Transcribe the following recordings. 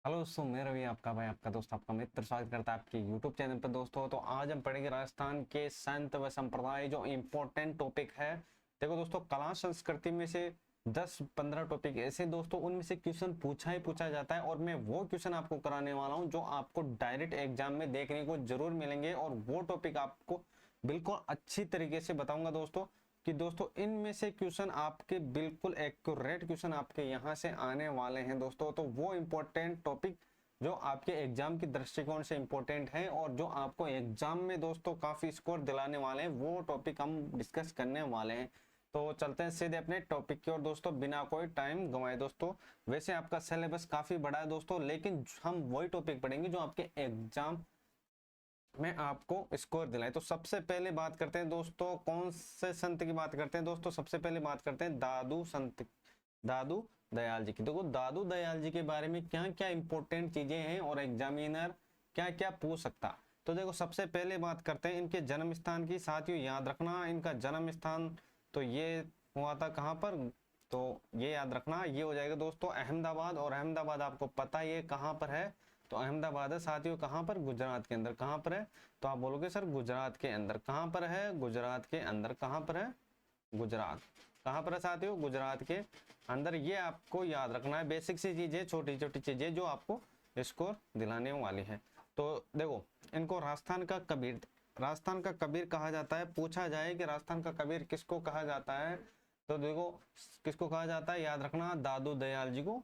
Hello दोस्तों, मेरा भी आपका भाई, आपका दोस्त, आपका मित्र स्वागत करता है आपके यूट्यूब चैनल पर। दोस्तों, तो आज हम पढ़ेंगे राजस्थान के संत व संप्रदाय, जो इम्पोर्टेंट टॉपिक है। देखो दोस्तों, कला संस्कृति में से 10-15 टॉपिक ऐसे दोस्तों, उनमें से क्वेश्चन पूछा ही पूछा जाता है, और मैं वो क्वेश्चन आपको कराने वाला हूँ जो आपको डायरेक्ट एग्जाम में देखने को जरूर मिलेंगे, और वो टॉपिक आपको बिल्कुल अच्छी तरीके से बताऊंगा दोस्तों कि दोस्तों इनमें से क्वेश्चन आपके बिल्कुल एक्यूरेट क्वेश्चन आपके यहाँ से आने वाले हैं दोस्तों। तो वो इम्पोर्टेंट टॉपिक जो आपके एग्जाम की दृष्टिकोण से इम्पोर्टेंट है और जो आपको एग्जाम में दोस्तों काफी स्कोर दिलाने वाले हैं, वो टॉपिक हम डिस्कस करने वाले हैं। तो चलते हैं सीधे अपने टॉपिक की ओर दोस्तों, बिना कोई टाइम गंवाए। दोस्तों, वैसे आपका सिलेबस काफी बड़ा है दोस्तों, लेकिन हम वही टॉपिक पढ़ेंगे जो आपके एग्जाम में आपको स्कोर दिलाए। तो सबसे पहले बात करते हैं दोस्तों, कौन से संत की बात करते हैं दोस्तों। सबसे पहले बात करते हैं दादू संत, दादू दयाल जी की। देखो, दादू दयाल जी के बारे में क्या क्या इंपॉर्टेंट चीजें हैं और एग्जामिनर क्या क्या पूछ सकता। तो देखो, सबसे पहले बात करते हैं इनके जन्म स्थान की। साथियों, याद रखना इनका जन्म स्थान तो ये हुआ था कहाँ पर, तो ये याद रखना, ये हो जाएगा दोस्तों अहमदाबाद। और अहमदाबाद आपको पता है ये कहाँ पर है, तो अहमदाबाद है साथियों कहाँ पर, गुजरात के अंदर। कहाँ पर है, तो आप बोलोगे सर गुजरात के अंदर। कहाँ पर है, गुजरात के अंदर। कहाँ पर है, गुजरात। कहाँ पर है साथियों, गुजरात के अंदर। ये आपको याद रखना है, बेसिक सी चीजें, छोटी छोटी चीजें जो आपको स्कोर दिलाने वाली है। तो देखो, इनको राजस्थान का कबीर कहा जाता है। पूछा जाए कि राजस्थान का कबीर किसको कहा जाता है, तो देखो किसको कहा जाता है, याद रखना दादू दयाल जी को।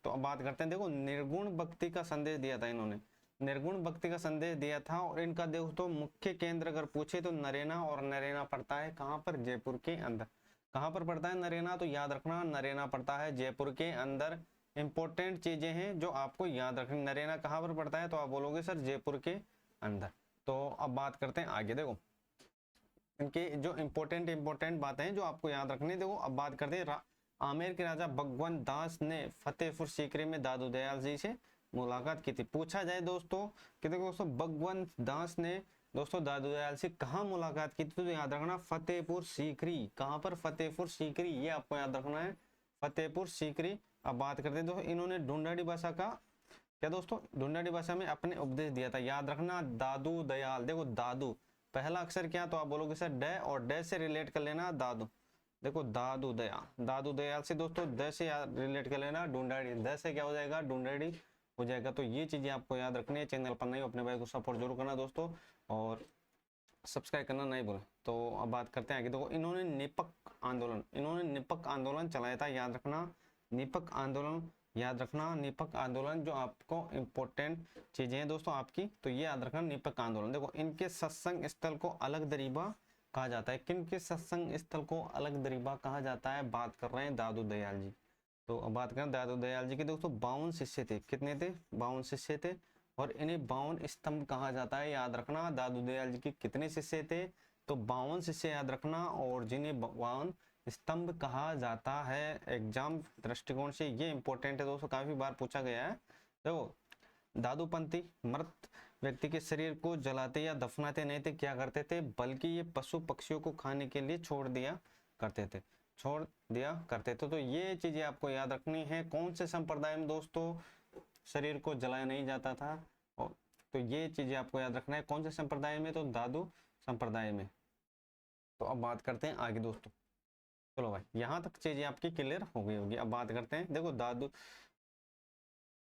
तो अब बात करते हैं, देखो निर्गुण भक्ति का संदेश दिया था इन्होंने, निर्गुण भक्ति का संदेश दिया था। और इनका देखो तो मुख्य केंद्र अगर पूछे तो नरेना, और नरेना पड़ता है कहाँ पर, जयपुर के अंदर। कहाँ पर पड़ता है नरेना, तो याद रखना नरेना पड़ता है जयपुर के अंदर। इंपॉर्टेंट चीजें हैं जो आपको याद रखनी। नरेना कहाँ पर पड़ता है, तो आप बोलोगे सर जयपुर के अंदर। तो अब बात करते हैं आगे। देखो, इनके जो इंपॉर्टेंट बातें हैं जो आपको याद रखनी। देखो, अब बात करते हैं आमेर के राजा भगवंत दास ने फतेहपुर सीकरी में दादू दयाल जी से मुलाकात की थी। पूछा जाए दोस्तों कि देखो दोस्तों, भगवंत दास ने दोस्तों दादू दयाल से कहाँ मुलाकात की थी, तो याद रखना फतेहपुर सीकरी। कहाँ पर, फतेहपुर सीकरी, ये आपको याद रखना है, फतेहपुर सीकरी। अब बात करते हैं दोस्तों, इन्होंने ढूंढाड़ी भाषा का क्या दोस्तों, ढूंढाड़ी भाषा में अपने उपदेश दिया था। याद रखना दादू दयाल। देखो, दादू पहला अक्षर क्या, तो आप बोलोगे सर डे, और डे से रिलेट कर लेना दादू। देखो, दादू दयाल, दादू दयाल से दोस्तों द से रिलेट कर लेना ढूंढाड़ी, द से क्या हो जाएगा, ढूंढाड़ी हो जाएगा। तो ये चीजें आपको याद रखनी है। चैनल पर नहीं हो, अपने भाई को सपोर्ट जरूर करना दोस्तों, और सब्सक्राइब करना नहीं भूलें। तो अब बात करते हैं आगे। देखो, इन्होंने निपक आंदोलन चलाया था। याद रखना निपक आंदोलन, याद रखना निपक आंदोलन। जो आपको इंपॉर्टेंट चीजें हैं दोस्तों आपकी, तो ये याद रखना निपक आंदोलन। देखो, इनके सत्संग स्थल को अलग दरीबा कहा जाता है। किन के सत्संग स्थल को अलग दरीबा कहा जाता है, बात कर रहे हैं दादू दयाल जी। तो अब बात करें दादू दयाल जी के, दोस्तों 52 शिष्य थे। कितने थे, 52 शिष्य थे। और इन्हें 52 स्तंभ कहा जाता है। याद रखना दादू दयाल जी के कितने शिष्य थे, तो 52 शिष्य याद रखना, और जिन्हें 52 स्तंभ कहा जाता है। एग्जाम दृष्टिकोण से ये इंपॉर्टेंट है दोस्तों, काफी बार पूछा गया है। देखो, दादूपंथी मृत व्यक्ति के शरीर को जलाते या दफनाते नहीं थे, क्या करते थे, बल्कि ये पशु पक्षियों को खाने के लिए छोड़ दिया करते थे। तो ये चीजें आपको याद रखनी है। कौन से संप्रदाय में दोस्तों शरीर को जलाया नहीं जाता था, और तो ये चीजें आपको याद रखना है। कौन से संप्रदाय में, तो दादू संप्रदाय में। तो अब बात करते हैं आगे दोस्तों। चलो भाई, यहाँ तक चीजें आपकी क्लियर हो गई होगी। अब बात करते हैं, देखो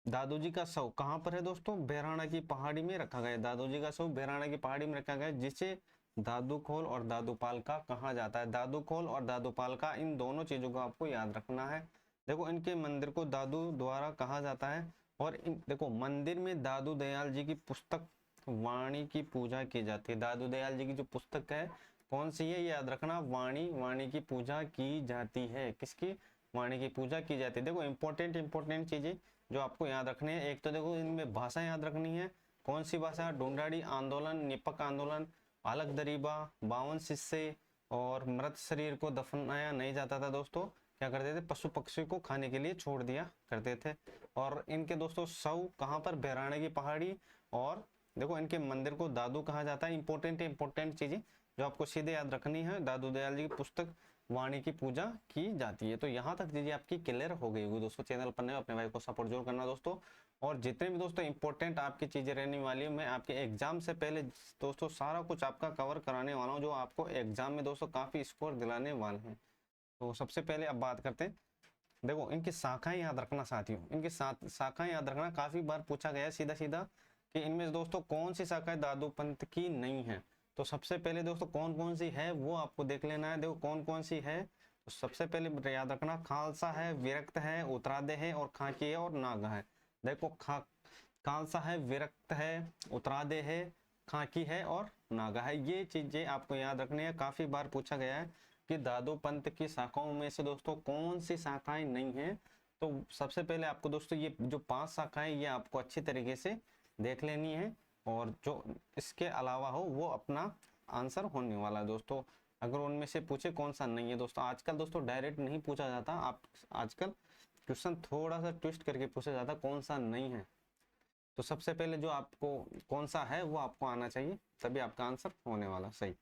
दादू जी का शव कहाँ पर है दोस्तों, बेराणा की पहाड़ी में रखा गया है। दादू जी का शव बेराणा की पहाड़ी में रखा गया है, जिसे दादू खोल और दादू पाल का कहा जाता है। दादू खोल और दादू पाल का, इन दोनों चीजों को आपको याद रखना है। देखो, इनके मंदिर को दादू द्वारा कहा जाता है। और देखो, मंदिर में दादू दयाल जी की पुस्तक वाणी की पूजा की जाती है। दादू दयाल जी की जो पुस्तक है कौन सी है, याद रखना वाणी की पूजा की जाती है। किसकी, वाणी की पूजा की जाती है। देखो, इंपॉर्टेंट चीजें जो आपको याद रखनी है। एक तो देखो, इनमें भाषा याद रखनी है। कौन सी भाषा, ढूंढाड़ी आंदोलन, निपक आंदोलन, अलग दरीबा, 52 शिष्य, और मृत शरीर को दफनाया नहीं जाता था दोस्तों, क्या करते थे, पशु पक्षी को खाने के लिए छोड़ दिया करते थे। और इनके दोस्तों शव कहाँ पर, बेराणे की पहाड़ी। और देखो, इनके मंदिर को दादू कहा जाता है। इंपॉर्टेंट चीजें जो आपको सीधे याद रखनी है। दादू दयाल जी की पुस्तक वाणी की पूजा की जाती है। तो यहाँ तक चीजें आपकी क्लियर हो गई होगी दोस्तों। चैनल पर नए अपने भाई को सपोर्ट जरूर करना दोस्तों। और जितने भी दोस्तों इंपॉर्टेंट आपकी चीजें रहने वाली है, मैं आपके एग्जाम से पहले दोस्तों सारा कुछ आपका कवर कराने वाला हूँ, जो आपको एग्जाम में दोस्तों काफी स्कोर दिलाने वाले हैं। तो सबसे पहले अब बात करते हैं, देखो इनकी शाखाएं याद रखना साथियों, इनकी शाखाएं याद रखना। काफी बार पूछा गया है सीधा सीधा कि इनमें से दोस्तों कौन सी शाखाएं दादू पंत की नहीं है। तो सबसे पहले दोस्तों कौन कौन सी है वो आपको देख लेना है। देखो कौन कौन सी है, तो सबसे पहले याद रखना, खालसा है, विरक्त है, उत्तरादय है और खाकी है और नागा है। देखो खालसा है, विरक्त है, उत्तरादय है, खाकी है और नागा है। ये चीजें आपको याद रखनी है। काफी बार पूछा गया है कि दादू पंत की शाखाओं में से दोस्तों कौन सी शाखाएं नहीं है। तो सबसे पहले आपको दोस्तों ये जो 5 शाखाएं ये आपको अच्छी तरीके से देख लेनी है, और जो इसके अलावा हो वो अपना आंसर होने वाला है दोस्तों। अगर उनमें से पूछे कौन सा नहीं है दोस्तों, आजकल दोस्तों डायरेक्ट नहीं पूछा जाता, आप आजकल क्वेश्चन थोड़ा सा ट्विस्ट करके पूछा जाता कौन सा नहीं है। तो सबसे पहले जो आपको कौन सा है वो आपको आना चाहिए, तभी आपका आंसर होने वाला सही।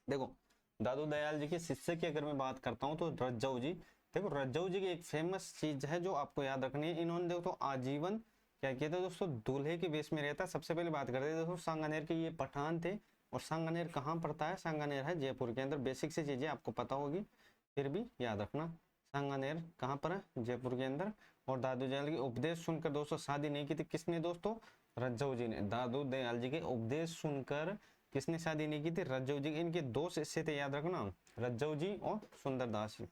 देखो दादू दयाल जी के शिष्य की अगर मैं बात करता हूँ तो रज्जौ जी। देखो रज्जौ जी की एक फेमस चीज है जो आपको याद रखनी है, इन्होंने देखो आजीवन क्या किया था दोस्तों, दूल्हे के वेश में रहता। सबसे पहले बात करते हैं दोस्तों सांगानेर के, ये पठान थे। और सांगानेर कहाँ पड़ता है, सांगानेर है जयपुर के अंदर। बेसिक से चीजें आपको पता होगी, फिर भी याद रखना। सांगानेर कहाँ पर है, जयपुर के अंदर। और दादू दयाल के उपदेश सुनकर दोस्तों शादी नहीं की थी, किसने दोस्तों, रज्जौ जी ने। दादू दयाल जी के उपदेश सुनकर किसने शादी नहीं की थी, रज्जौ जी। इनके 2 शिष्य थे याद रखना, रज्जौ जी और सुंदरदास जी।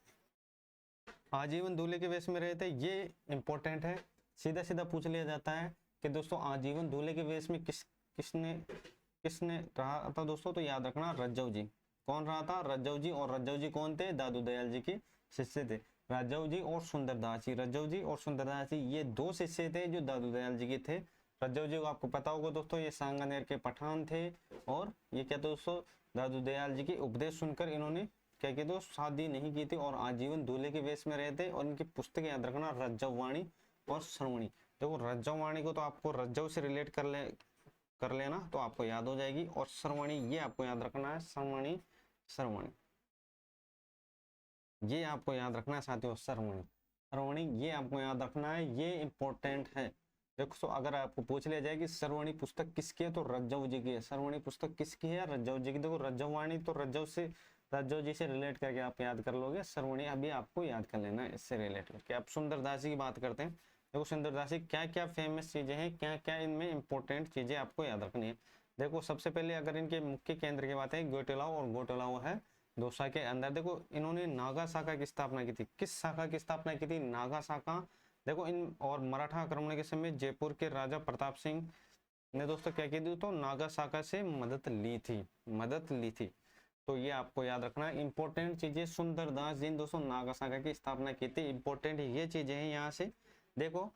आजीवन दूल्हे के वेश में रहे थे, ये इंपॉर्टेंट है, सीधा सीधा पूछ लिया जाता है कि दोस्तों आजीवन दूल्हे के वेश में किसने किसने रहा था दोस्तों। तो याद रखना रज्जौ जी। कौन रहा था, रज्जौ जी। और रज्जौ जी कौन थे, दादू दयाल जी के शिष्य थे। रज्जौ जी और सुंदरदास जी, रज्जौ जी और सुंदरदास जी ये 2 शिष्य थे जो दादू दयाल जी के थे। रज्जौ जी को आपको पता होगा दोस्तों, ये सांगानेर के पठान थे। और ये क्या दोस्तों, दादू दयाल जी के उपदेश सुनकर इन्होंने क्या किया दोस्तों, शादी नहीं की थी और आजीवन दूल्हे के वेश में रहते। और इनकी पुस्तक याद रखना रज्जवाणी और श्रवणी। देखो रज्जवाणी को तो आपको रज्जव से रिलेट कर लेना तो आपको याद हो जाएगी। और श्रवणी ये आपको याद रखना है, श्रवणी श्रवणी ये आपको याद रखना है साथियों, श्रवणी श्रवणी ये आपको याद रखना है, ये इंपॉर्टेंट है। देखो तो अगर आपको पूछ लिया जाए कि श्रवणी पुस्तक किसकी है, तो रज्जव जी की है। श्रवणी पुस्तक किसकी है, रज्जव जी की। देखो रज्जवाणी तो रज्जव जी से रिलेट करके आप याद कर लोगे, श्रवणी अभी आपको याद कर लेना है इससे रिलेट करके। आप सुंदरदास जी की बात करते हैं। देखो सुंदरदास जी क्या क्या फेमस चीजें हैं, क्या क्या इनमें इंपॉर्टेंट चीजें आपको याद रखनी है। देखो सबसे पहले अगर इनके मुख्य केंद्र की बात है, गोटेलाव, और गोटेलाव है दौसा के अंदर। देखो इन्होंने नागा शाखा की स्थापना की थी। किस शाखा की स्थापना की थी, नागा शाखा। देखो इन और मराठा आक्रमण के समय जयपुर के राजा प्रताप सिंह ने दोस्तों क्या की थी, तो नागा शाखा से मदद ली थी। तो ये आपको याद रखना है इंपॉर्टेंट चीजें। सुंदरदास जी ने दोस्तों नागा शाखा की स्थापना की थी, इंपॉर्टेंट ये चीजें हैं यहाँ से। देखो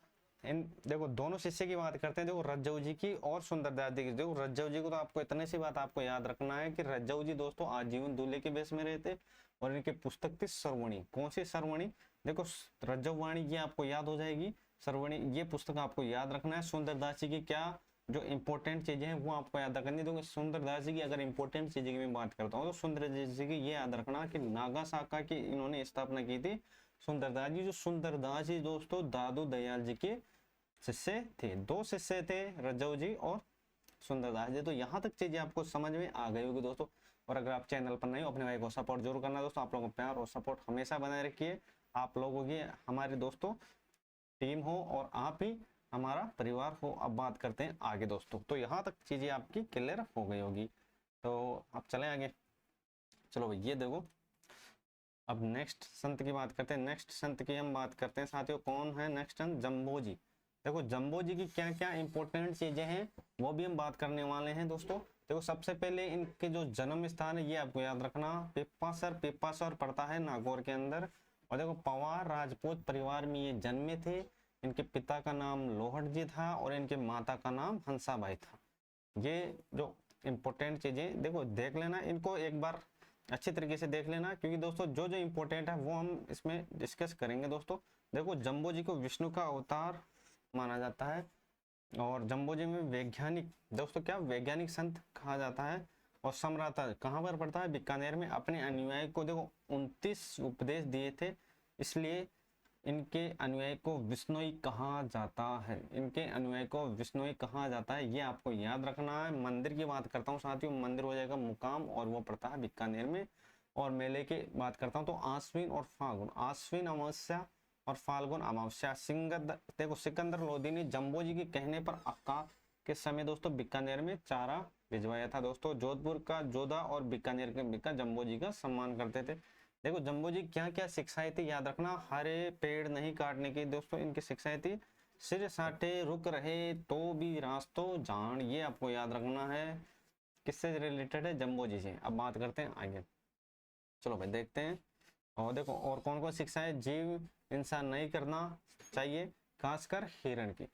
दोनों शिष्य की बात करते हैं, देखो रज्जौ जी की और सुंदरदास जी की। देखो रज्जौ जी को तो आपको इतने सी बात आपको याद रखना है कि रज्जौ जी दोस्तों आजीवन दूल्हे के वेश में रहते। और इनकी पुस्तक थी श्रवणी। कौन सी श्रवणी, देखो रज्जवाणी ये आपको याद हो जाएगी, श्रवणी ये पुस्तक आपको याद रखना है। सुंदरदास जी की क्या जो इंपॉर्टेंट चीजें हैं वो आपको याद रखनी है। तो सुंदरदास जी की अगर इंपॉर्टेंट चीजें की मैं बात करता हूँ तो सुंदरदास जी की ये याद रखना कि नागा शाखा की इन्होंने स्थापना की थी सुंदरदास जी। जो सुंदरदास जी दोस्तों दादू दयाल जी के शिष्य थे, 2 शिष्य थे, रज्जौ जी और सुंदरदास जी। तो यहाँ तक चीजें आपको समझ में आ गई होगी दोस्तों। और अगर आप चैनल पर नहीं हो, अपने भाई को सपोर्ट जरूर करना दोस्तों। आप लोगों को प्यार और सपोर्ट हमेशा बनाए रखिए। आप लोगों की हमारे दोस्तों टीम हो और आप ही हमारा परिवार हो। अब बात करते हैं आगे दोस्तों। तो यहाँ तक चीजें आपकी क्लियर हो गई होगी। तो अब चले आगे, चलो भाई ये देखो अब नेक्स्ट संत की बात करते हैं। नेक्स्ट संत की हम बात करते हैं साथियों, कौन है नेक्स्ट संत, जम्बो जी। देखो जम्बो जी की क्या क्या इंपॉर्टेंट चीजें हैं वो भी हम बात करने वाले हैं दोस्तों। देखो सबसे पहले इनके जो जन्म स्थान है ये आपको याद रखना, पिप्पासर पड़ता है नागौर के अंदर। और देखो पवार राजपूत परिवार में ये जन्मे थे। इनके पिता का नाम लोहट जी था और इनके माता का नाम हंसाबाई था। ये जो इंपॉर्टेंट चीजें देखो देख लेना, इनको एक बार अच्छी तरीके से देख लेना, क्योंकि दोस्तों जो जो इंपॉर्टेंट है वो हम इसमें डिस्कस करेंगे दोस्तों। देखो जम्बो जी को विष्णु का अवतार माना जाता है। और जम्बो जी में वैज्ञानिक दोस्तों क्या वैज्ञानिक संत कहा जाता है। और समराता कहाँ पर पड़ता है? बीकानेर में। अपने अनुयायी को देखो 29 उपदेश दिए थे, इसलिए इनके अनुयायी को विश्नोई कहा जाता है। इनके अनुयायी को विश्नोई कहा जाता है, ये आपको याद रखना है। मंदिर की बात करता हूँ साथियों, मंदिर हो जाएगा मुकाम और वो पड़ता है बीकानेर में। और मेले की बात करता हूँ तो आश्विन और फाल्गुन, आश्विन अमावस्या और फाल्गुन अमावस्या। देखो सिकंदर लोदी ने जम्बो जी के कहने पर अक्का के समय दोस्तों बीकानेर में चारा भिजवाया था। दोस्तों जोधपुर का जोधा और बीकानेर के बीका जम्बो जी का सम्मान करते थे। देखो जम्बो जी क्या क्या शिक्षाएं थी याद रखना, हरे पेड़ नहीं काटने की दोस्तों इनकी शिक्षाएं थी। सिर साटे रुक रहे तो भी रास्तों जान, ये आपको याद रखना है। किससे रिलेटेड है? जम्बो जी से। अब बात करते हैं आगे, चलो भाई देखते हैं। और देखो और कौन कौन शिक्षा है? जीव हिंसा नहीं करना चाहिए, खासकर हिरण की।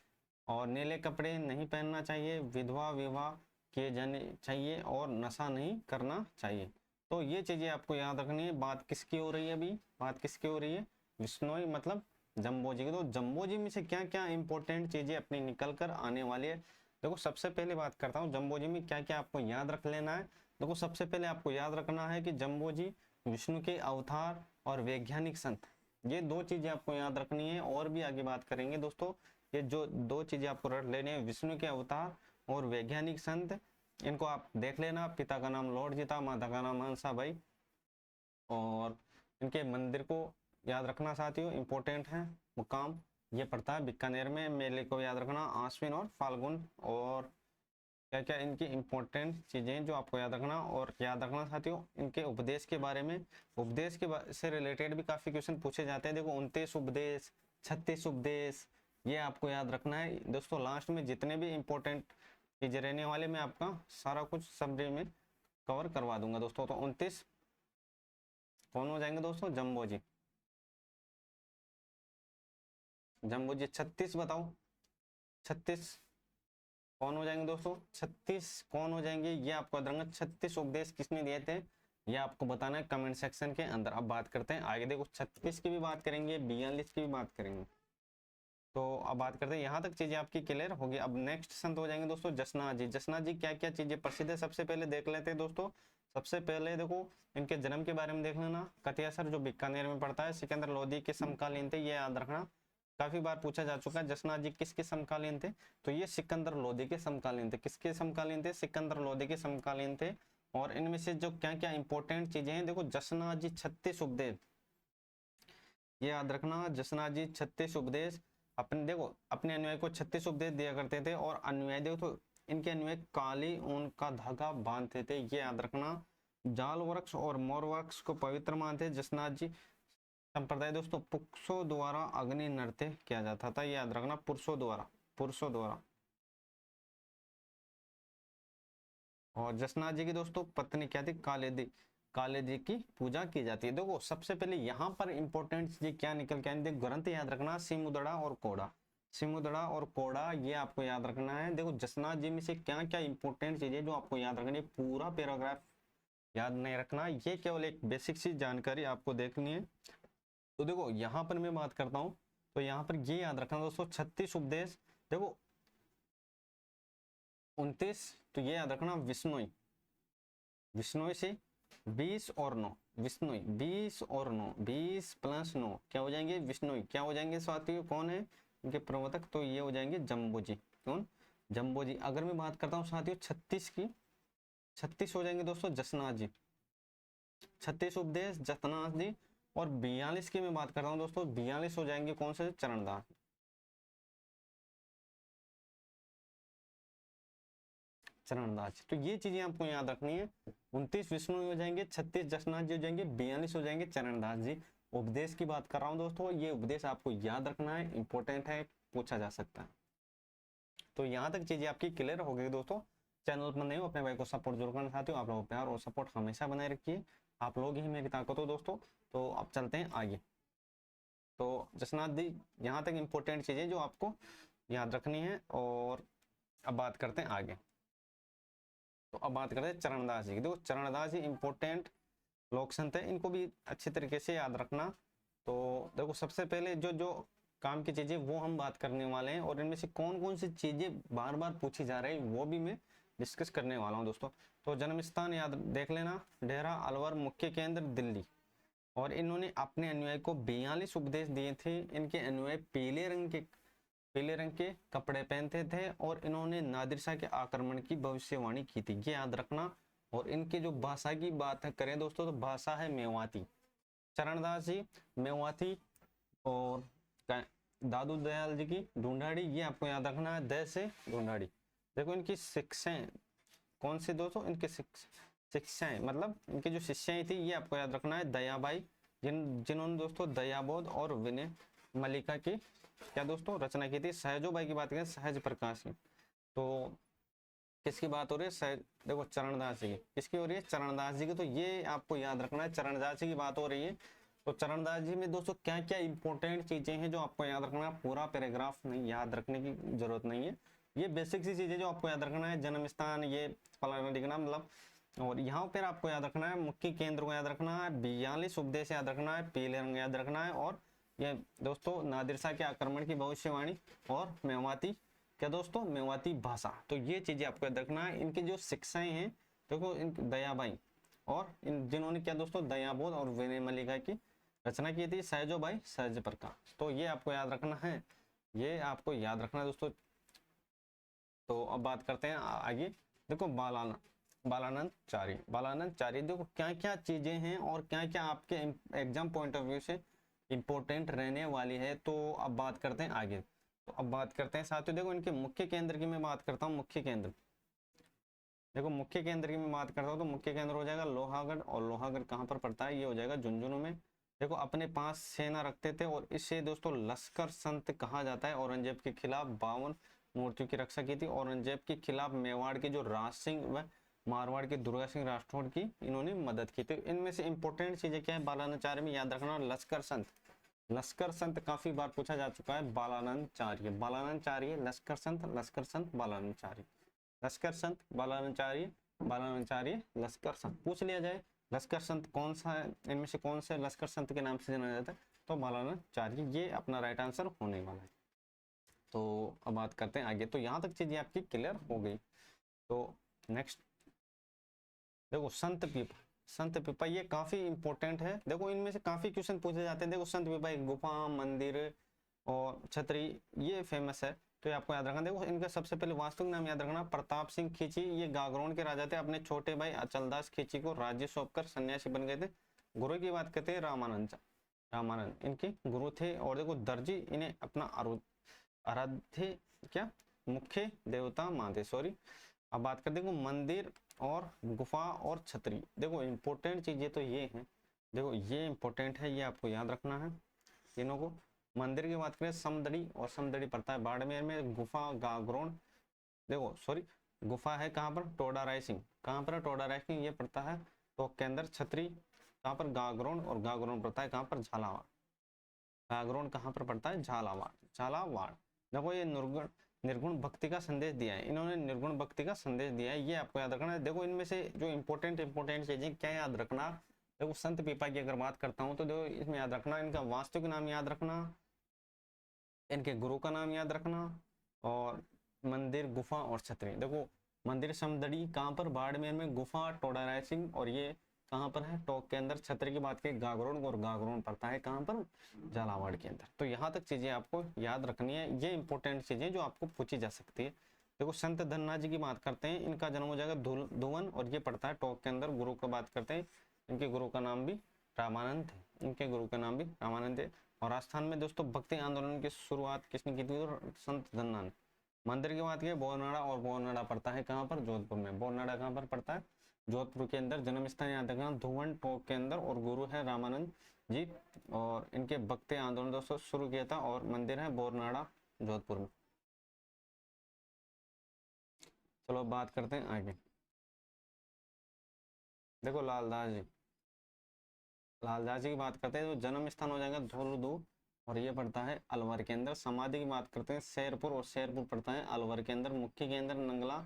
और नीले कपड़े नहीं पहनना चाहिए, विधवा विवाह किए जाने चाहिए और नशा नहीं करना चाहिए। तो ये चीजें आपको याद रखनी है। बात किसकी हो रही है अभी? बात किसकी हो रही है? विश्नोई मतलब जम्बो जी की। तो जम्बो जी में से क्या क्या इंपॉर्टेंट चीजें अपनी निकल कर आने वाली है? देखो सबसे पहले बात करता हूँ जम्बो जी में क्या क्या आपको याद रख लेना है। देखो सबसे पहले आपको याद रखना है कि जम्बो जी विष्णु के अवतार और वैज्ञानिक संत, ये दो चीजें आपको याद रखनी है। और भी आगे बात करेंगे दोस्तों, ये जो दो चीजें आपको रट लेने हैं, विष्णु के अवतार और वैज्ञानिक संत, इनको आप देख लेना। पिता का नाम लॉर्ड जी था, माता का नाम हंसा भाई। और इनके मंदिर को याद रखना साथियों, इंपॉर्टेंट है। मुकाम ये पड़ता है बीकानेर में। मेले को याद रखना आश्विन और फाल्गुन। और क्या क्या इनकी इंपॉर्टेंट चीजें जो आपको याद रखना। और याद रखना साथियों इनके उपदेश के बारे में, उपदेश के से रिलेटेड भी काफी क्वेश्चन पूछे जाते हैं। देखो 29 उपदेश, 36 उपदेश, ये आपको याद रखना है दोस्तों। लास्ट में जितने भी इंपॉर्टेंट चीजें रहने वाले मैं आपका सारा कुछ समरी में कवर करवा दूंगा दोस्तों। तो 29 कौन हो जाएंगे दोस्तों? जम्बो जी। जम्बो जी 36 बताओ, 36 कौन हो जाएंगे दोस्तों? 36 कौन हो जाएंगे ये आपको याद रखना। 36 उपदेश किसने दिए थे ये आपको बताना है कमेंट सेक्शन के अंदर। अब बात करते हैं आगे। देखो 36 की भी बात करेंगे, 42 की भी बात करेंगे। तो अब बात करते हैं, यहाँ तक चीजें आपकी क्लियर होगी। अब नेक्स्ट संत हो जाएंगे दोस्तों जसनाथ जी। जसनाथ जी क्या क्या चीजें प्रसिद्ध है सबसे पहले देख लेते हैं दोस्तों। सबसे पहले देखो इनके जन्म के बारे में देख लेना। कतियासर जो बीकानेर में पड़ता है, सिकंदर लोदी के समकालीन थे, ये याद रखना। काफी बार पूछा जा चुका है जसनाथ जी किसके समकालीन थे, तो ये सिकंदर लोदी के समकालीन थे। किसके समकालीन थे? सिकंदर लोदी के समकालीन थे। और इनमें से जो क्या क्या इंपॉर्टेंट चीजें हैं, देखो जसनाथ जी 36 उपदेश, ये याद रखना। जसनाथ जी 36 उपदेश अपने, देखो अपने अनुयायी को 36 उपदेश दिया करते थे। और अनुयायी देखो तो इनके अनुयायी काली ऊन का धागा बांधते थे, ये याद रखना। जाल वृक्ष और मोर वृक्ष को पवित्र मानते। जसनाथ जी संप्रदाय दोस्तों पुरुषों द्वारा अग्नि नृत्य किया जाता था, ये याद रखना। पुरुषों द्वारा, पुरुषों द्वारा। और जसनाथ जी की दोस्तों पत्नी क्या थी? कालेदी, काले जी की पूजा की जाती है। देखो सबसे पहले यहाँ पर इंपॉर्टेंट चीजें क्या निकल के आएंगे, ग्रंथ याद रखना। सिमुदड़ा और कोड़ा, सिमुदड़ा और कोड़ा ये आपको याद रखना है। देखो जसनाथ जी में से क्या क्या इंपॉर्टेंट चीजें जो आपको याद रखनी है, पूरा पैराग्राफ याद नहीं रखना, ये केवल एक बेसिक सी जानकारी आपको देखनी है। तो देखो यहाँ पर मैं बात करता हूँ, तो यहाँ पर ये याद रखना दोस्तों 36 उपदेश। देखो 29 तो ये याद रखना विष्णुई, विष्णुई से 20 और 9, विष्णुई 20 और 9, 20 प्लस 9 क्या हो जाएंगे? विष्णुई। क्या हो जाएंगे साथियों? कौन है इनके प्रवर्तक? तो ये हो जाएंगे जम्बो जी। कौन? जम्बो जी। अगर मैं बात करता हूँ साथियों 36 की, 36 हो जाएंगे दोस्तों जसनाथ जी, 36 उपदेश जसनाथ जी। और 42 की मैं बात करता हूँ दोस्तों, 42 हो जाएंगे कौन से? चरणदास, चरणदास। तो ये चीजें आपको याद रखनी है। 29 विष्णु हो जाएंगे, 36 जसनाथ जी हो जाएंगे, 42 हो जाएंगे चरणदास जी। उपदेश की बात कर रहा हूँ दोस्तों, ये उपदेश आपको याद रखना है, इंपॉर्टेंट है, पूछा जा सकता है। तो यहाँ तक चीजें आपकी क्लियर हो गई दोस्तों। चैनल पर नहीं हो अपने भाई को सपोर्ट जरूर करना चाहते हो, आप लोग प्यार और सपोर्ट हमेशा बनाए रखिए, आप लोग ही मेरी ताकत हो दोस्तों। तो अब चलते हैं आगे। तो जसनाथ जी यहाँ तक इंपॉर्टेंट चीजें जो आपको याद रखनी है। और अब बात करते हैं आगे। तो अब बात करते हैं चरणदास जी की। देखो चरणदास जी इंपॉर्टेंट लोक संत है, इनको भी अच्छी तरीके से याद रखना। तो देखो सबसे पहले जो जो काम की चीजें वो हम बात करने वाले हैं, और इनमें से कौन कौन सी चीजें बार बार पूछी जा रही है वो भी मैं डिस्कस करने वाला हूँ दोस्तों। तो जन्म स्थान याद देख लेना, डेरा अलवर, मुख्य केंद्र दिल्ली। और इन्होंने अपने अनुयायी को 42 उपदेश दिए थे। इनके अनुयायी पीले रंग के कपड़े पहनते थे और इन्होंने नादिर शाह के आक्रमण की भविष्यवाणी की थी, ये याद रखना। और इनकी जो भाषा की बात करें दोस्तों, तो भाषा है मेवाती। चरणदास जी मेवाती, और दादू दयाल जी की ढूंढाड़ी, ये आपको याद रखना है, द से ढूंढाड़ी। देखो इनकी शिक्षाएं कौन सी दोस्तों, इनके शिक्षाएं मतलब इनकी जो शिष्याएं थी, ये आपको याद रखना है, दयाबाई, जिन्होंने दोस्तों दयाबोध और विनय मल्लिका की क्या दोस्तों रचना की थी। सहजोबाई की बात करें, सहज प्रकाश की। तो किसकी बात हो रही है, सहज, देखो चरणदास जी की, किसकी हो रही है, चरणदास जी की। तो ये आपको याद रखना है, चरणदास जी की बात हो रही है। तो चरणदास जी में दोस्तों क्या क्या इंपॉर्टेंट चीजें हैं जो आपको याद रखना है, पूरा पैराग्राफ नहीं याद रखने की जरूरत नहीं है, ये बेसिक सी चीजें जो आपको याद रखना है, जन्म स्थान, ये फलाना लिखना मतलब। और यहाँ पर आपको याद रखना है, मुख्य केंद्र को याद रखना है, 42 उपदेश याद रखना है, पीले रंग याद रखना है, और ये दोस्तों नादिर शाह के आक्रमण की भविष्यवाणी, और मेवाती क्या दोस्तों, मेवाती भाषा। तो ये चीजें आपको याद रखना है। इनकी जो शिक्षाएं हैं देखो, इन दयाबाई, और इन जिन्होंने क्या दोस्तों दयाबोध और विनय मल्लिका की रचना की थी, सहजोबाई, सहज प्रकाश। तो ये आपको याद रखना है, ये आपको याद रखना है दोस्तों। तो अब बात करते हैं आगे। देखो बालानंद चारी, देखो क्या क्या चीजें हैं और क्या क्या आपके एग्जाम पॉइंट ऑफ व्यू से इंपॉर्टेंट रहने वाली है। तो अब बात करते हैं आगे। तो अब बात करते हैं साथियों, देखो इनके मुख्य केंद्र की मैं बात करता हूँ। मुख्य केंद्र, देखो मुख्य केंद्र की मैं बात करता हूँ, तो मुख्य केंद्र हो जाएगा लोहागढ़। और लोहागढ़ कहाँ पर पड़ता है, ये हो जाएगा झुंझुनू में। देखो अपने पास सेना रखते थे और इसे दोस्तों लश्कर संत कहा जाता है। औरंगजेब के खिलाफ 52 मूर्तियों की रक्षा की थी। औरंगजेब के खिलाफ मेवाड़ के जो राज सिंह व मारवाड़ के दुर्गा सिंह राठौड़ की इन्होंने मदद की थी। इनमें से इंपॉर्टेंट चीजें क्या है, बालानाचार्य में याद रखना, लश्कर संत। लश्कर संत काफी बार पूछा जा चुका है, बालानंदचार्य, बालानंदचार्य, लश्कर संत, बालानंदचार्य, लश्कर संत, बालानंदचार्य, बालानंदचार्य, लश्कर संत पूछ लिया जाए। लश्कर संत कौन सा है, इनमें से कौन से लश्कर संत के नाम से जाना जाता है, तो बालानंदचार्य, ये अपना राइट आंसर होने वाला है। तो अब बात करते हैं आगे। तो यहाँ तक चीजें आपकी क्लियर हो गई। तो नेक्स्ट देखो संत पीपा ये काफी इंपॉर्टेंट है। देखो इनमें से काफी क्वेश्चन पूछे जाते हैं। देखो संत पीपा एक गुफा, मंदिर और छतरी, ये फेमस है, तो ये आपको याद रखना। देखो इनका सबसे पहले वास्तविक नाम याद रखना, प्रताप सिंह खींची, ये गागरोन के राजा थे। अपने छोटे भाई अचलदास खींची को राज्य सौंपकर सन्यासी बन गए थे। गुरु की बात करते हैं, रामानंद इनके गुरु थे। और देखो दर्जी इन्हें अपना आराध्य क्या मुख्य देवता मानते, सॉरी। अब बात करते हैं मंदिर और गुफा और छतरी। देखो इंपॉर्टेंट चीजें तो ये हैं, देखो ये इंपॉर्टेंट है, ये आपको याद रखना है तीनों को। मंदिर की बात करें समदड़ी, और समदड़ी पड़ता है बाड़मेर में। गुफा गागरोन, देखो सॉरी गुफा है कहाँ पर, टोडा राय सिंह, कहाँ पर टोडा राय सिंह, ये पड़ता है तो के अंदर। छतरी कहाँ पर, गागरोन, और गागरोन पड़ता है कहाँ पर, झालावाड़। गागरोन कहाँ पर पड़ता है, झालावाड़। देखो ये निर्गुण भक्ति का संदेश दिया है, इन्होंने निर्गुण भक्ति का संदेश दिया है, ये आपको याद रखना है। देखो इनमें से जो इंपॉर्टेंट चीजें क्या याद रखना, देखो संत पीपा की अगर बात करता हूँ तो देखो इसमें याद रखना, इनका वास्तविक नाम याद रखना, इनके गुरु का नाम याद रखना, और मंदिर, गुफा और छतरी। देखो मंदिर समदड़ी कहाँ पर, बाड़मेर में। गुफा टोडा राय सिंह, और ये कहाँ पर है, टोक के अंदर। छतरी की बात करें गागरोन, और गागरोन पड़ता है कहाँ पर, झालावाड़ के अंदर। तो यहाँ तक चीजें आपको याद रखनी है, ये इंपॉर्टेंट चीजें जो आपको पूछी जा सकती है। देखो संत धन्ना जी की बात करते हैं, इनका जन्म हो जाएगा धुवन, और ये पड़ता है टोक के अंदर। गुरु की बात करते हैं, इनके गुरु का नाम भी रामानंद है, इनके गुरु का नाम भी रामानंद है। और राजस्थान में दोस्तों भक्ति आंदोलन की शुरुआत किसने की थी, तो संत धन्ना ने। मंदिर की बात करें बोरनाड़ा, और बोरनाड़ा पड़ता है कहाँ पर, जोधपुर में। बोरनाड़ा कहाँ पर पड़ता है, जोधपुर के अंदर। जन्म स्थान याद रखना धुवन, टोक के अंदर, और गुरु है रामानंद जी, और इनके भक्ति आंदोलन दोस्तों शुरू किया था। और मंदिर है बोरनाड़ा, जोधपुर में। चलो बात करते हैं आगे। देखो लालदास जी की बात करते हैं, तो जन्म स्थान हो जाएगा धुर्दू, और ये पड़ता है अलवर के अंदर। समाधि की बात करते हैं शेरपुर, और शेरपुर पड़ता है अलवर के अंदर। मुख्य केंद्र नंगला,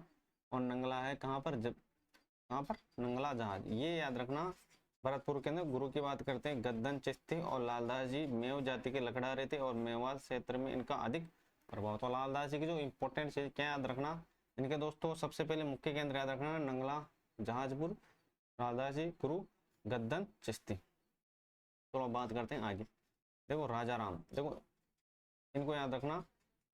और नंगला है कहाँ पर, कहाँ पर, नंगला जहाज, ये याद रखना। भरतपुर के अंदर। गुरु की बात करते हैं गद्दन चिश्ती, और लालदास जी मेव जाति के लकड़हारे थे, और मेवात क्षेत्र में इनका अधिक प्रभाव। तो लालदास जी की जो इंपॉर्टेंट चीज क्या याद रखना, इनके दोस्तों सबसे पहले मुख्य केंद्र याद रखना, नंगला, जहाजपुर, राजाजी गुरु, गद्दन, चिश्ती। चलो बात करते हैं आगे। देखो राजा राम, देखो इनको याद रखना।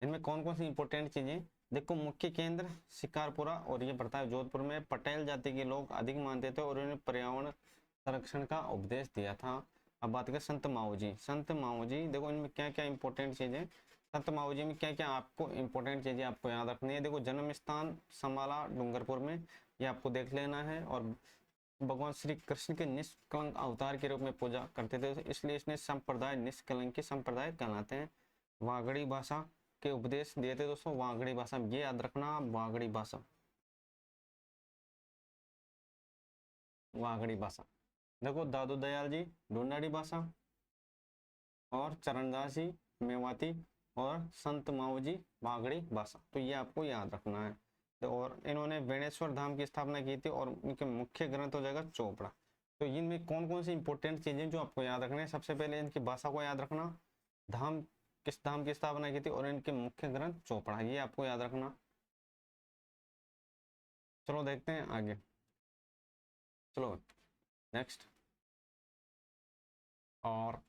इनमें कौन कौन सी इंपॉर्टेंट चीजें, देखो मुख्य केंद्र शिकारपुरा और ये पड़ता है जोधपुर में। पटेल जाति के लोग अधिक मानते थे और उन्होंने पर्यावरण संरक्षण का उपदेश दिया था। अब बात करें संत माऊजी। संत माऊजी, देखो इनमें क्या क्या इंपॉर्टेंट चीजें, संत माऊजी में क्या क्या आपको इंपॉर्टेंट चीजें आपको याद रखनी है। देखो जन्म स्थान समाला डूंगरपुर में, ये आपको देख लेना है। और भगवान श्री कृष्ण के निष्कलंक अवतार के रूप में पूजा करते थे, इसलिए इसने संप्रदाय निष्कलंक के संप्रदाय कहलाते हैं। वागड़ी भाषा के उपदेश दिए थे दोस्तों, वागड़ी भाषा ये याद रखना, वागड़ी भाषा, वागड़ी भाषा। देखो दादू दयाल जी ढूंढाड़ी भाषा, और चरणदास जी मेवाती, और संत माऊ जी वागड़ी भाषा। तो ये आपको याद रखना है। तो और इन्होंने बेणेश्वर धाम की स्थापना की थी और इनके मुख्य ग्रंथ हो जाएगा चोपड़ा। तो इनमें कौन कौन सी इंपॉर्टेंट चीजें जो आपको याद रखना है, सबसे पहले इनकी भाषा को याद रखना, धाम किस धाम की स्थापना की थी, और इनके मुख्य ग्रंथ चोपड़ा, ये आपको याद रखना। चलो देखते हैं आगे। चलो नेक्स्ट, और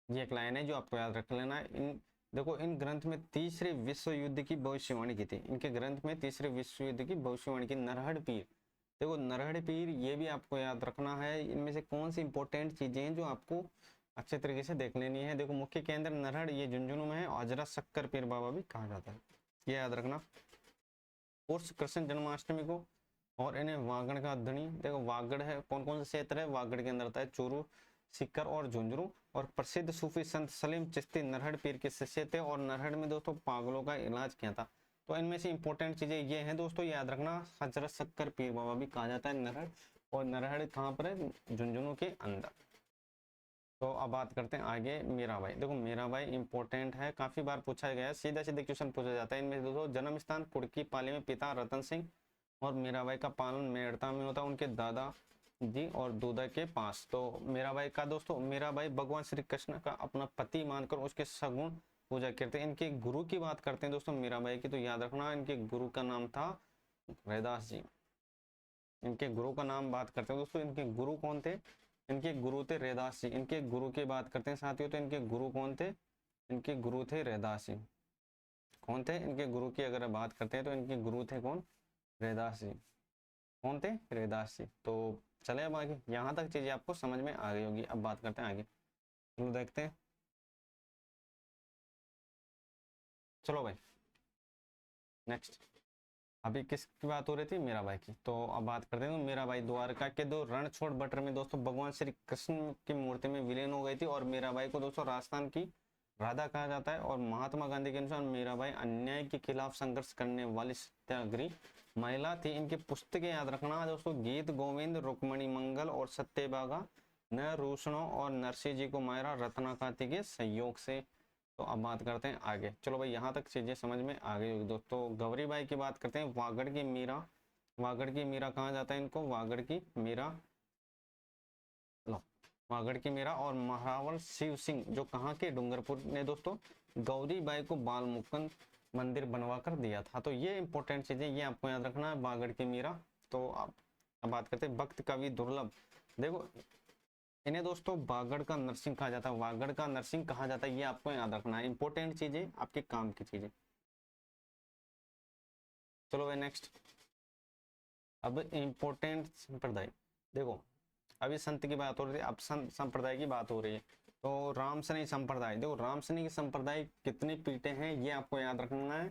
ये एक लाइन है जो आपको याद रख लेना है। इन देखो इन ग्रंथ में तीसरे विश्व युद्ध की भविष्यवाणी की थी। इनके ग्रंथ में तीसरे विश्व युद्ध की भविष्यवाणी की। नरहड़ पीर, देखो नरहड़ पीर ये भी आपको याद रखना है। इनमें से कौन सी इंपॉर्टेंट चीजें हैं जो आपको अच्छे तरीके से देख लेनी है। देखो मुख्य केंद्र नरहड़, ये झुंझुनू में है। हजरत शक्कर पीर बाबा भी कहा जाता है, ये याद रखना। उर्स कृष्ण जन्माष्टमी को, और इन्हें वागड़ का धनी, देखो वागड़ है कौन कौन से क्षेत्र है, वागड़ के अंदर आता है चूरू, सीकर और झुंझुनू। और प्रसिद्ध सूफी संत सलीम चिश्ती नरहड़ पीर के शिष्य थे और नरहड़ में दोस्तों पागलों का इलाज किया था। तो इनमें से इंपॉर्टेंट चीजें ये हैं दोस्तों, याद रखना। हजरत शक्कर पीर बाबा भी कहा जाता है नरहड़, और नरहड़ कहाँ पर है, झुंझुनू के अंदर। तो अब बात करते हैं आगे मीराबाई। देखो मीराबाई इंपॉर्टेंट है, काफी बार पूछा गया है, सीधा सीधे क्वेश्चन पूछा जाता है। इनमें दोस्तों जन्म स्थान कुड़की पाली में, पिता रतन सिंह, और मीराबाई का पालन मेड़ता में होता है उनके दादा जी और दूधा के पास। तो मीराबाई का दोस्तों, मीराबाई भगवान श्री कृष्ण का अपना पति मानकर उसके सगुण पूजा करते हैं। इनके गुरु की बात करते हैं दोस्तों मीराबाई की, तो याद रखना इनके गुरु का नाम था रैदास जी। इनके गुरु का नाम बात करते हैं दोस्तों, इनके गुरु कौन थे, इनके गुरु थे रैदास जी। इनके गुरु की बात करते हैं साथियों, तो इनके गुरु कौन थे, इनके गुरु थे रैदास जी। कौन थे इनके गुरु की अगर बात करते हैं तो इनके गुरु थे कौन, रैदास जी। कौन थे, रैदास जी। तो चले अब आगे, यहाँ तक चीजें आपको समझ में आ गई होगी। अब बात करते हैं आगे, चलो देखते हैं। चलो भाई नेक्स्ट, अभी किसकी बात हो रही थी, मीराबाई की। तो अब बात करते हैं मीराबाई द्वारका के दो रणछोड़ बटर में दोस्तों भगवान श्री कृष्ण की मूर्ति में विलीन हो गई थी। और मीराबाई को दोस्तों राजस्थान की राधा कहा जाता है। और महात्मा गांधी के अनुसार मीराबाई अन्याय के खिलाफ संघर्ष करने वाली सत्याग्रही महिला थी। इनकी पुस्तकें याद रखना दोस्तों, गीत गोविंद, रुक्मणी मंगल और सत्यभागा, न रूषणों और नरसिंह जी को मायरा रत्नाकांति के सहयोग से। तो अब बात करते हैं आगे। चलो भाई यहाँ तक चीजें समझ में आ गई होगी दोस्तों। गौरीबाई की बात करते हैं, वागड़ की मीरा, वागड़ की मीरा कहा जाता है इनको, वागड़ की मीरा, लो वागड़ की मीरा। और महारावल शिव सिंह जो कहाँ के, डूंगरपुर ने दोस्तों गौरीबाई को बाल मुकुंद मंदिर बनवा कर दिया था। तो ये इंपॉर्टेंट चीजें ये आपको याद रखना है, वागड़ की मीरा। तो अब बात करते हैं भक्त कवि दुर्लभ। देखो इन्हें दोस्तों वागड़ का नरसिंह कहा जाता है, वागड़ का नरसिंह कहा जाता है, ये आपको याद रखना है। इंपॉर्टेंट चीजें आपके काम की चीजें। चलो भाई नेक्स्ट, अब इंपॉर्टेंट संप्रदाय। देखो अभी संत की बात हो रही है, अब संत संप्रदाय की बात हो रही है। तो रामसनी संप्रदाय, देखो रामसनी संप्रदाय कितनी पीठे हैं ये आपको याद रखना है।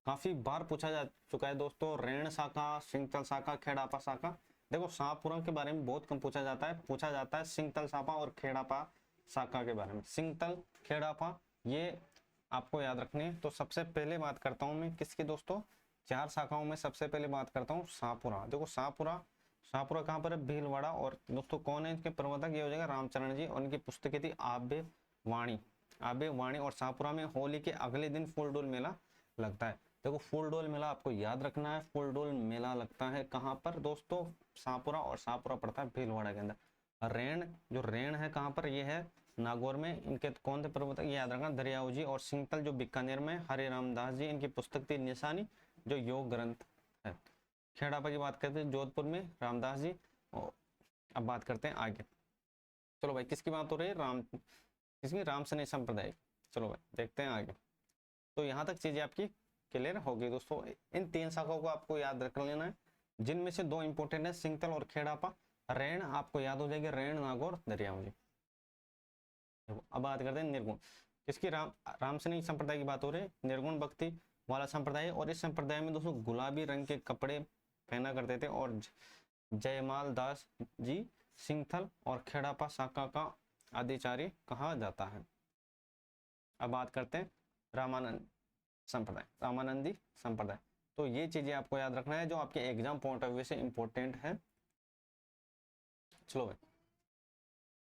काफी बार पूछा जा चुका है दोस्तों, रेण शाखा, सिंगतल शाखा, खेड़ापा शाखा। देखो शाहपुरा के बारे में बहुत कम पूछा जाता है सिंगतल शाखा और खेड़ापा शाखा के बारे में। सिंगतल, खेड़ापा ये आपको याद रखनी है। तो सबसे पहले बात करता हूँ मैं किसकी दोस्तों, चार शाखाओं में सबसे पहले बात करता हूँ शाहपुरा। देखो शाहपुरा, शाहपुरा कहाँ पर है, भीलवाड़ा। और दोस्तों कौन है इसके प्रवर्तक, ये हो जाएगा रामचरण जी। और उनकी पुस्तकें थी आबे वाणी, आबे वाणी। और शाहपुरा में होली के अगले दिन फूलडोल मेला लगता है। देखो फूलडोल मेला आपको याद रखना है, फूलडोल मेला लगता है कहाँ पर दोस्तों, शाहपुरा। और शाहपुरा पड़ता है भीलवाड़ा के अंदर। रेण, जो रेण है कहाँ पर, ये है नागौर में। इनके कौन थे प्रवर्तक, ये याद रखना, दरियाऊ जी। और सिंगतल जो बीकानेर में, हरे रामदास जी। इनकी पुस्तक थी निशानी जो योग ग्रंथ है। खेड़ापा की बात करते हैं जोधपुर में रामदास जी। और अब बात करते हैं आगे। चलो भाई किसकी बात हो रही है, किसकी, राम सनेय संप्रदाय। चलो भाई देखते हैं आगे। तो यहाँ तक चीजें आपकी क्लियर होगी दोस्तों। इन 3 शाखाओं को आपको याद रख लेना है, जिनमें से 2 इंपोर्टेंट है, सिंगतल और खेड़ापा। रैण आपको याद हो जाएगी, रैण, नागौर, दरियावली। अब बात करते हैं निर्गुण, किसकी, राम सनेय संप्रदाय की बात हो रही है। निर्गुण भक्ति वाला संप्रदाय है, और इस संप्रदाय में दोस्तों गुलाबी रंग के कपड़े पहना करते थे, और जयमाल दास जी सिंगथल और खेड़ापा शाखा का आदिचार्य कहा जाता है। अब बात करते हैं रामानंद संप्रदाय, रामानंदी संप्रदाय। तो ये चीजें आपको याद रखना है जो आपके एग्जाम पॉइंट ऑफ व्यू से इंपॉर्टेंट है। चलो भाई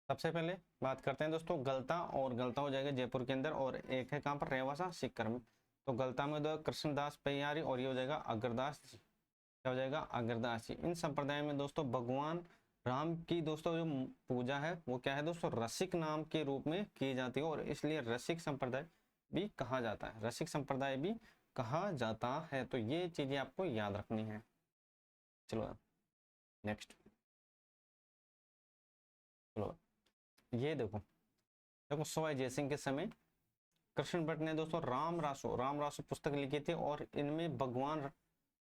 सबसे पहले बात करते हैं दोस्तों गलता, और गलता हो जाएगा जयपुर के अंदर, और एक है कहाँ पर, रेवासा सीकर में। तो गलता में दो कृष्णदास पैयारी, और ये हो जाएगा अग्रदास जी। क्या हो जाएगा, अग्रदास जी। इन संप्रदाय में दोस्तों भगवान राम की दोस्तों जो पूजा है वो क्या है दोस्तों, रसिक नाम के रूप में की जाती है, और इसलिए रसिक संप्रदाय भी कहा जाता है, रसिक संप्रदाय भी कहा जाता है। तो ये चीजें आपको याद रखनी है। चलो नेक्स्ट, चलो ये देखो, देखो सवाई जयसिंह के समय कृष्ण भट्ट ने दोस्तों राम रासो पुस्तक लिखी थी, और इनमें भगवान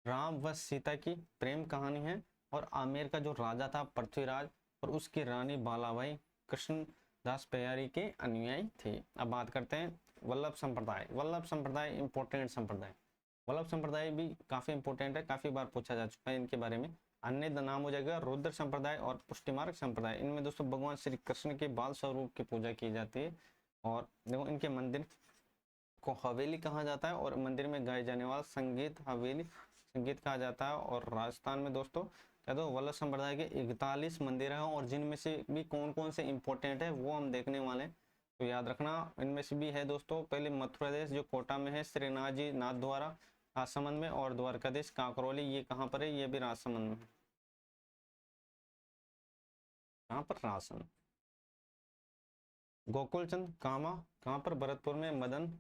राम व सीता की प्रेम कहानी है, और आमेर का जो राजा था पृथ्वीराज और उसकी रानी बालाबाई कृष्णदास पैयारी के अनुयायी थे। अब बात करते हैं वल्लभ संप्रदाय। वल्लभ संप्रदाय इंपॉर्टेंट संप्रदाय, वल्लभ संप्रदाय भी काफी इंपॉर्टेंट है, काफी बार पूछा जा चुका है इनके बारे में। अन्य नाम हो जाएगा रुद्र संप्रदाय और पुष्टिमार्ग संप्रदाय। इनमें दोस्तों भगवान श्री कृष्ण के बाल स्वरूप की पूजा की जाती है, और देखो इनके मंदिर को हवेली कहा जाता है, और मंदिर में गाए जाने वाला संगीत हवेली संगीत कहा जाता है। और राजस्थान में दोस्तों क्या तो वल्लभ संप्रदाय के 41 मंदिर हैं, और जिनमें से भी कौन कौन से इंपॉर्टेंट है वो हम देखने वाले हैं। तो याद रखना, इनमें से भी है दोस्तों, पहले मध्य प्रदेश जो कोटा में है, श्रीनाथ जी नाथ द्वारा राजसमंद में, और द्वारकाधीश कांकरोली ये कहाँ पर है, ये भी राजसमंद में। कहाँ पर, राजसमंद। गोकुलचंद कामा कहाँ पर, भरतपुर में। मदन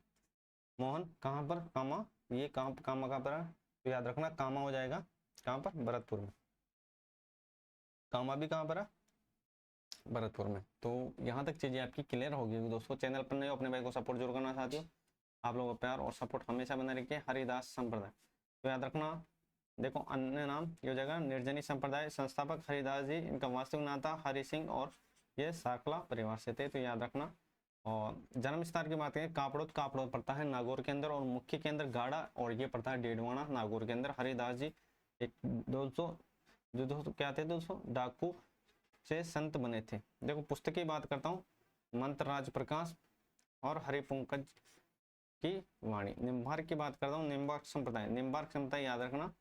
मोहन कहाँ पर, कामा, ये कहाँ कामा कहाँ पर है, तो याद रखना कामा हो जाएगा कहाँ पर, भरतपुर में। कामा भी कहाँ पर है, भरतपुर में। तो यहाँ तक चीजें आपकी क्लियर होगी दोस्तों। चैनल पर नए हो अपने भाई को सपोर्ट जरूर करना चाहती हो, आप लोगों का प्यार और सपोर्ट हमेशा बना रखिए। हरिदास संप्रदाय, तो याद रखना, देखो अन्य नाम ये हो जाएगा निर्जनी संप्रदाय। संस्थापक हरिदास जी, इनका वास्तविक नाम था हरि सिंह, और ये साकला परिवार से थे, तो याद रखना। और जन्म स्थान की बात करें, कापड़ोद पड़ता है नागौर के अंदर, और मुख्य केंद्र गाड़ा, और ये पड़ता है डेडवाना नागौर के अंदर। हरिदास जी एक दोस्तों क्या थे दोस्तों, डाकू से संत बने थे। देखो पुस्तक की बात करता हूँ, मंत्र राज प्रकाश और हरिपुंकज की वाणी। निम्बार्क की बात करता हूँ, निम्बार्क संप्रदाय याद रखना,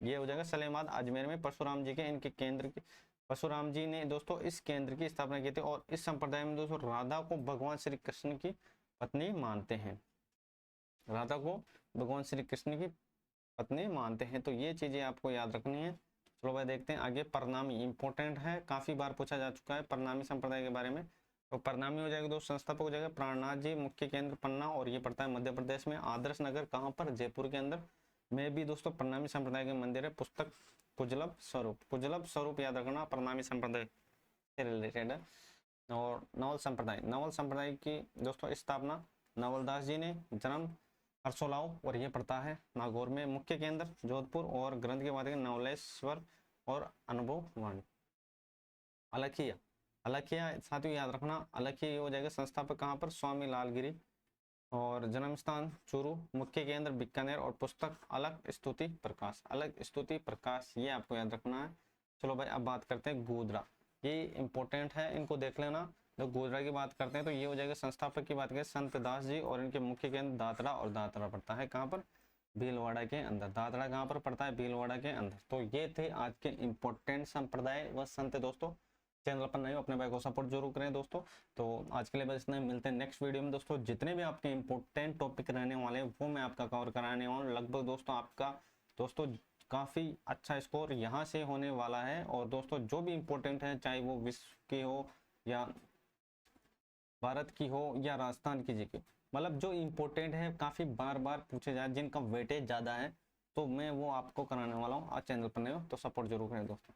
ये हो जाएगा सलेमाद अजमेर में। परशुराम जी के इनके केंद्र की, परशुराम जी ने दोस्तों इस केंद्र की स्थापना की थी, और इस संप्रदाय में दोस्तों राधा को भगवान श्री कृष्ण की पत्नी मानते हैं, राधा को भगवान श्री कृष्ण की पत्नी मानते हैं। तो ये चीजें आपको याद रखनी है। चलो भाई देखते हैं आगे। परनामी इंपॉर्टेंट है, काफी बार पूछा जा चुका है परनामी संप्रदाय के बारे में। तो परनामी हो जाएगा दोस्तों, संस्थापक हो जाएगा प्राणनाथ जी, मुख्य केंद्र पन्ना, और ये पड़ता है मध्य प्रदेश में। आदर्श नगर कहाँ पर, जयपुर के अंदर में भी दोस्तों परनामी संप्रदाय के मंदिर है। पुस्तक कुजलब स्वरूप याद रखना, परनामी संप्रदाय से रिलेटेड है। और नवल संप्रदाय की दोस्तों स्थापना नवलदास जी ने, जन्म हर्षोलाव, और ये पड़ता है नागौर में। मुख्य केंद्र जोधपुर, और ग्रंथ के बाद नवलेश्वर और अनुभव वाणी। अलखिया साथियों याद रखना, अलखिया हो जाएगा संस्थापक कहाँ पर, स्वामी लालगिरी, और जन्म स्थान चूरू, मुख्य केंद्र बीकानेर, और पुस्तक अलग स्तुति प्रकाश, ये आपको याद रखना है। चलो भाई अब बात करते हैं गोधरा, ये इंपॉर्टेंट है, इनको देख लेना। जब गोधरा की बात करते हैं तो ये हो जाएगा संस्थापक की बात करें संत दास जी, और इनके मुख्य केंद्र दादरा, और दादरा पड़ता है कहाँ पर, भीलवाड़ा के अंदर। दादरा कहाँ पर पड़ता है, भीलवाड़ा के अंदर। तो ये थे आज के इंपॉर्टेंट संप्रदाय व संत दोस्तों। चैनल पर नए हो अपने भाई को सपोर्ट जरूर करें दोस्तों। तो आज के लिए बस इतना, मिलते हैं नेक्स्ट वीडियो में दोस्तों। जितने भी आपके इंपॉर्टेंट टॉपिक रहने वाले हैं वो मैं आपका कवर कराने वाला हूँ। लगभग दोस्तों आपका दोस्तों काफी अच्छा स्कोर यहाँ से होने वाला है। और दोस्तों जो भी इंपॉर्टेंट है, चाहे वो विश्व की हो या भारत की हो या राजस्थान की जीके, मतलब जो इंपॉर्टेंट है काफी बार बार पूछे जाए, जिनका वेटेज ज्यादा है तो मैं वो आपको कराने वाला हूँ। आज चैनल पर नए हो तो सपोर्ट जरूर करें दोस्तों।